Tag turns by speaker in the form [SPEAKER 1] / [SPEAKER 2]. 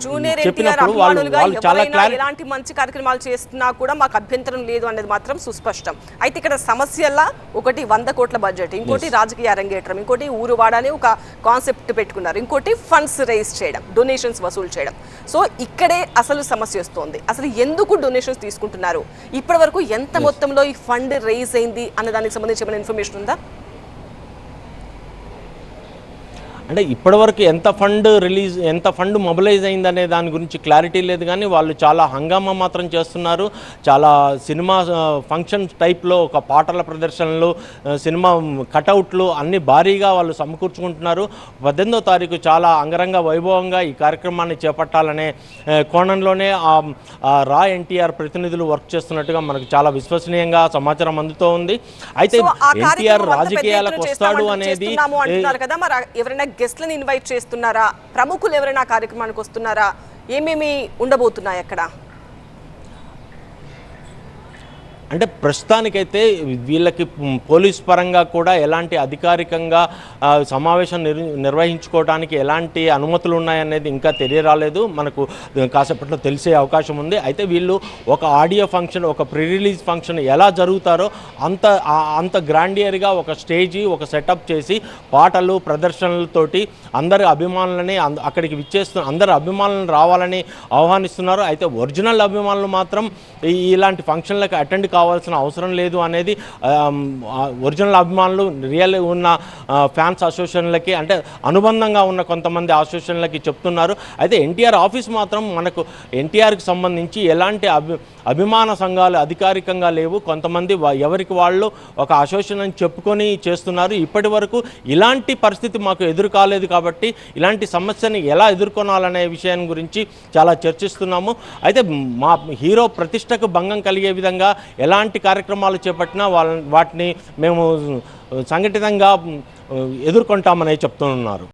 [SPEAKER 1] Junior NTR అభిమానులుగా ఎవరైనా ఎలాంటి మంచి కార్యక్రమాలు చేస్తున్నా కూడా మాకు అభ్యంతరం లేదు అనేది మాత్రం సుస్పష్టం. అయితే ఇక్కడ సమస్యల్లా ఒకటి 100 కోట్ల బడ్జెట్, ఇంకోటి రాజకీయ అరంగేట్రం, ఇంకోటి ఊరువాడ అని ఒక కాన్సెప్ట్ పెట్టుకున్నారు, ఇంకోటి ఫండ్స్ రైజ్ చేయడం, డొనేషన్స్ వసూలు చేయడం. సో ఇక్కడే అసలు సమస్య వస్తుంది. అసలు ఎందుకు డొనేషన్స్ తీసుకుంటున్నారు, ఇప్పటి వరకు ఎంత మొత్తంలో ఈ ఫండ్ రైజ్ అయింది అన్న దానికి సంబంధించి ఏమైనా ఇన్ఫర్మేషన్ ఉందా?
[SPEAKER 2] అంటే ఇప్పటివరకు ఎంత ఫండ్ మొబిలైజ్ అయిందనే దాని గురించి క్లారిటీ లేదు, కానీ వాళ్ళు చాలా హంగామా మాత్రం చేస్తున్నారు. చాలా సినిమా ఫంక్షన్ టైప్లో ఒక పాటల ప్రదర్శనలు, సినిమా కటౌట్లు అన్ని భారీగా వాళ్ళు సమకూర్చుకుంటున్నారు. 18వ తారీఖు చాలా అంగరంగ వైభవంగా ఈ కార్యక్రమాన్ని చేపట్టాలనే కోణంలోనే రా ఎన్టీఆర్ ప్రతినిధులు వర్క్ చేస్తున్నట్టుగా మనకు చాలా విశ్వసనీయంగా సమాచారం అందుతూ ఉంది. అయితే ఎన్టీఆర్ రాజకీయాలకు వస్తాడు అనేది
[SPEAKER 1] గెస్ట్లను ఇన్వైట్ చేస్తున్నారా, ప్రముఖులు ఎవరైనా కార్యక్రమానికి వస్తున్నారా, ఏమేమి ఉండబోతున్నాయి అక్కడ?
[SPEAKER 2] అంటే ప్రస్తుతానికైతే వీళ్ళకి పోలీస్ పరంగా కూడా ఎలాంటి అధికారికంగా సమావేశం నిర్వహించుకోవడానికి ఎలాంటి అనుమతులు ఉన్నాయనేది ఇంకా తెలియరాలేదు. మనకు కాసేపట్లో తెలిసే అవకాశం ఉంది. అయితే వీళ్ళు ఒక ఆడియో ఫంక్షన్, ఒక ప్రీ రిలీజ్ ఫంక్షన్ ఎలా జరుగుతారో అంత గ్రాండియర్గా ఒక స్టేజీ, ఒక సెటప్ చేసి పాటలు ప్రదర్శనలతోటి అందరి అభిమానులని అక్కడికి అందరి అభిమానులను రావాలని ఆహ్వానిస్తున్నారు. అయితే ఒరిజినల్ అభిమానులు మాత్రం ఇలాంటి ఫంక్షన్లకు అటెండ్ కావాల్సిన అవసరం లేదు అనేది ఒరిజినల్ అభిమానులు, రియల్ ఉన్న ఫ్యాన్స్ అసోసియేషన్లకి, అంటే అనుబంధంగా ఉన్న కొంతమంది అసోసియేషన్లకి చెప్తున్నారు. అయితే ఎన్టీఆర్ ఆఫీస్ మాత్రం మనకు ఎన్టీఆర్కి సంబంధించి ఎలాంటి అభిమాన సంఘాలు అధికారికంగా లేవు. కొంతమంది ఎవరికి వాళ్ళు ఒక అసోసియేషన్ అని చెప్పుకొని చేస్తున్నారు. ఇప్పటి వరకు ఇలాంటి పరిస్థితి మాకు ఎదురు కాలేదు కాబట్టి ఇలాంటి సమస్యని ఎలా ఎదుర్కొనాలనే విషయం గురించి చాలా చర్చిస్తున్నాము. అయితే మా హీరో ప్రతిష్టకు భంగం కలిగే విధంగా ఎలాంటి కార్యక్రమాలు చేపట్టినా వాటిని మేము సంఘటితంగా ఎదుర్కొంటామని చెప్తున్నారు.